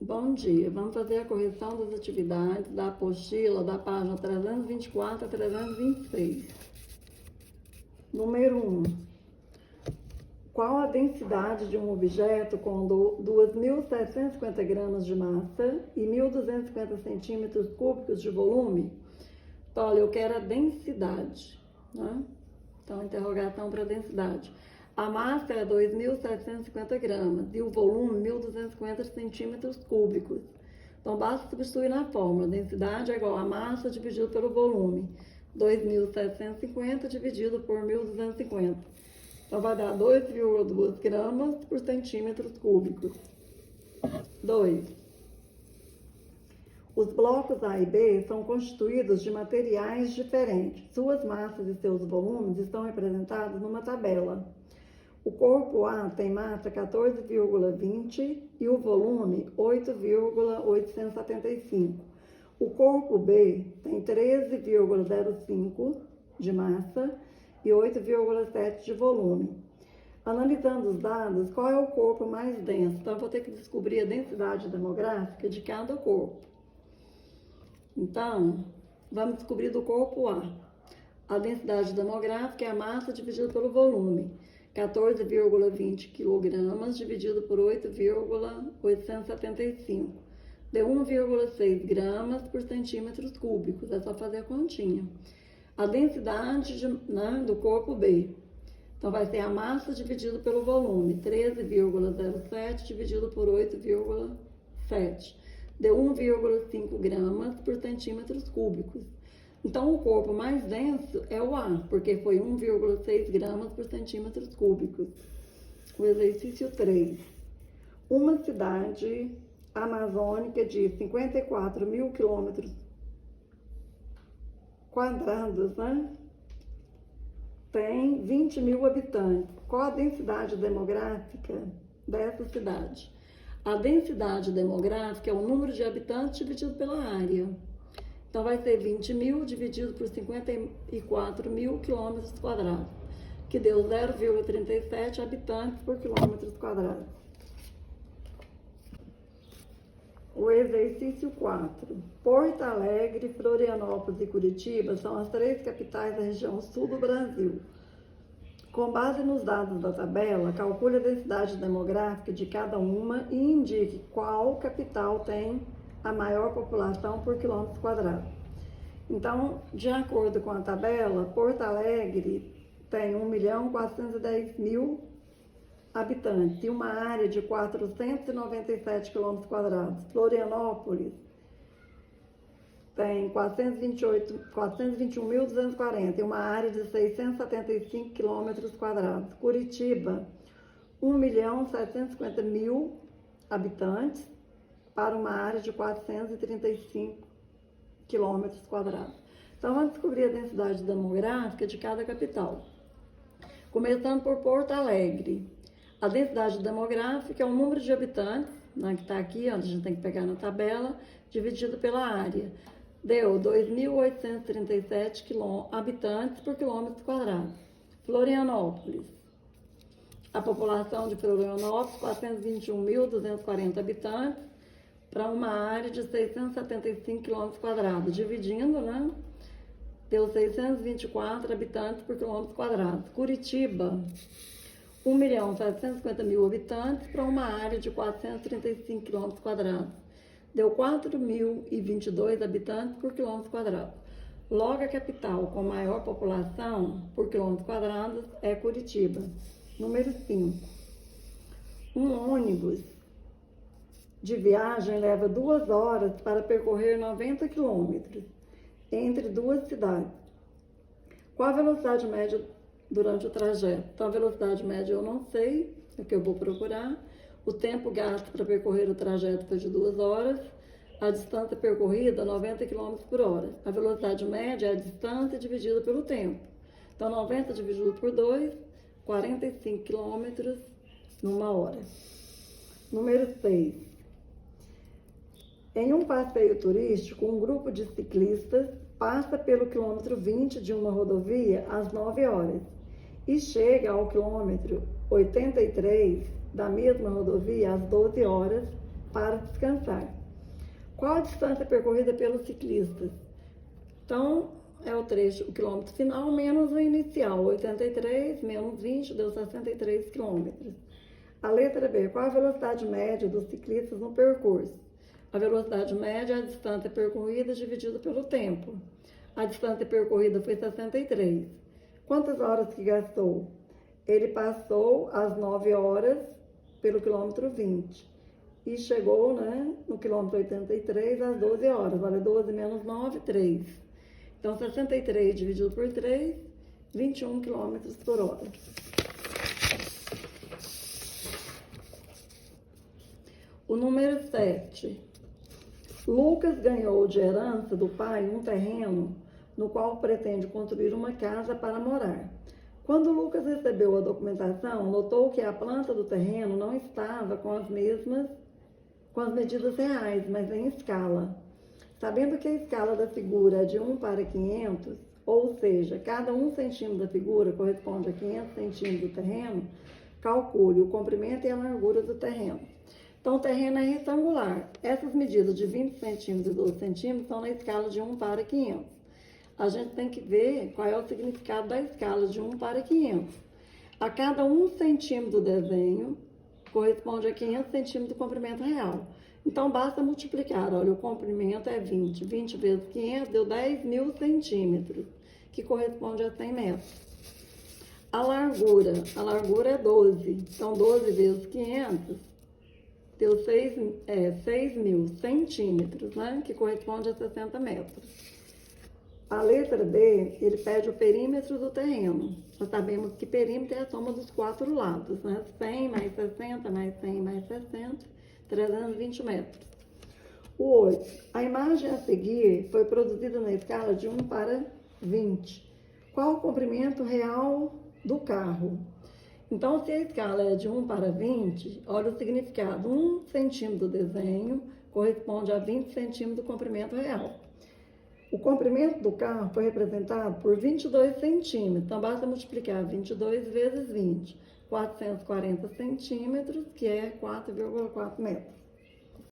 Bom dia, vamos fazer a correção das atividades da apostila da página 324 a 326. Número 1. Qual a densidade de um objeto com 2.750 gramas de massa e 1.250 centímetros cúbicos de volume? Então, olha, eu quero a densidade, né? Então, interrogação para densidade. A massa é 2.750 gramas e o volume 1.250 centímetros cúbicos. Então, basta substituir na fórmula. Densidade é igual a massa dividido pelo volume. 2.750 dividido por 1.250. Então, vai dar 2,2 gramas por centímetros cúbicos. 2. Os blocos A e B são constituídos de materiais diferentes. Suas massas e seus volumes estão representados numa tabela. O corpo A tem massa 14,20 e o volume 8,875. O corpo B tem 13,05 de massa e 8,7 de volume. Analisando os dados, qual é o corpo mais denso? Então, eu vou ter que descobrir a densidade demográfica de cada corpo. Então, vamos descobrir do corpo A. A densidade demográfica é a massa dividida pelo volume. 14,20 kg dividido por 8,875. Deu 1,6 gramas por centímetros cúbicos. É só fazer a continha. A densidade do corpo B. Então, vai ser a massa dividido pelo volume. 13,07 dividido por 8,7. Deu 1,5 gramas por centímetros cúbicos. Então, o corpo mais denso é o A, porque foi 1,6 gramas por centímetros cúbicos. O exercício 3. Uma cidade amazônica de 54 mil quilômetros quadrados, né? Tem 20 mil habitantes. Qual a densidade demográfica dessa cidade? A densidade demográfica é o número de habitantes dividido pela área. Então, vai ser 20 mil dividido por 54 mil quilômetros quadrados, que deu 0,37 habitantes por quilômetros quadrados. O exercício 4. Porto Alegre, Florianópolis e Curitiba são as 3 capitais da região sul do Brasil. Com base nos dados da tabela, calcule a densidade demográfica de cada uma e indique qual capital tem a maior população por quilômetro quadrado. Então, de acordo com a tabela, Porto Alegre tem 1.410.000 habitantes e uma área de 497 quilômetros quadrados. Florianópolis tem 421.240 e uma área de 675 quilômetros quadrados. Curitiba, 1.750.000 habitantes para uma área de 435 quilômetros quadrados. Então, vamos descobrir a densidade demográfica de cada capital. Começando por Porto Alegre. A densidade demográfica é o número de habitantes, né, que está aqui, onde a gente tem que pegar na tabela, dividido pela área. Deu 2.837 habitantes por quilômetro quadrado. Florianópolis. A população de Florianópolis, 421.240 habitantes, para uma área de 675 km², dividindo, né? Deu 624 habitantes por quilômetro quadrado. Curitiba, 1.750.000 habitantes para uma área de 435 km². Deu 4.022 habitantes por quilômetro quadrado. Logo, a capital com maior população por quilômetro quadrado é Curitiba. Número 5. Um ônibus de viagem leva 2 horas para percorrer 90 quilômetros entre duas cidades. Qual a velocidade média durante o trajeto? Então, a velocidade média eu não sei, é o que eu vou procurar. O tempo gasto para percorrer o trajeto foi de 2 horas. A distância percorrida, 90 km por hora. A velocidade média é a distância dividida pelo tempo. Então, 90 dividido por 2, 45 km numa hora. Número 6. Em um passeio turístico, um grupo de ciclistas passa pelo quilômetro 20 de uma rodovia às 9 horas e chega ao quilômetro 83 da mesma rodovia às 12 horas para descansar. Qual a distância percorrida pelos ciclistas? Então, é o trecho, o quilômetro final menos o inicial, 83 menos 20 deu 63 quilômetros. A letra B, qual a velocidade média dos ciclistas no percurso? A velocidade média é a distância percorrida dividida pelo tempo. A distância percorrida foi 63. Quantas horas que gastou? Ele passou às 9 horas pelo quilômetro 20 e chegou, no quilômetro 83 às 12 horas. Olha, 12 menos 9, 3. Então, 63 dividido por 3, 21 quilômetros por hora. O número 7. Lucas ganhou de herança do pai um terreno no qual pretende construir uma casa para morar. Quando Lucas recebeu a documentação, notou que a planta do terreno não estava com as medidas reais, mas em escala. Sabendo que a escala da figura é de 1 para 500, ou seja, cada 1 centímetro da figura corresponde a 500 centímetros do terreno, calcule o comprimento e a largura do terreno. Então, o terreno é retangular. Essas medidas de 20 centímetros e 12 centímetros são na escala de 1 para 500. A gente tem que ver qual é o significado da escala de 1 para 500. A cada 1 centímetro do desenho corresponde a 500 centímetros do comprimento real. Então, basta multiplicar. Olha, o comprimento é 20. 20 vezes 500 deu 10.000 centímetros, que corresponde a 100 metros. A largura é 12. Então, 12 vezes 500 deu 6.000 centímetros, que corresponde a 60 metros. A letra D, ele pede o perímetro do terreno. Nós sabemos que perímetro é a soma dos 4 lados, 100 mais 60 mais 100 mais 60, 320 metros. O 8. A imagem a seguir foi produzida na escala de 1 para 20. Qual o comprimento real do carro? Então, se a escala é de 1 para 20, olha o significado. 1 centímetro do desenho corresponde a 20 centímetros do comprimento real. O comprimento do carro foi representado por 22 centímetros. Então, basta multiplicar 22 vezes 20. 440 centímetros, que é 4,4 metros.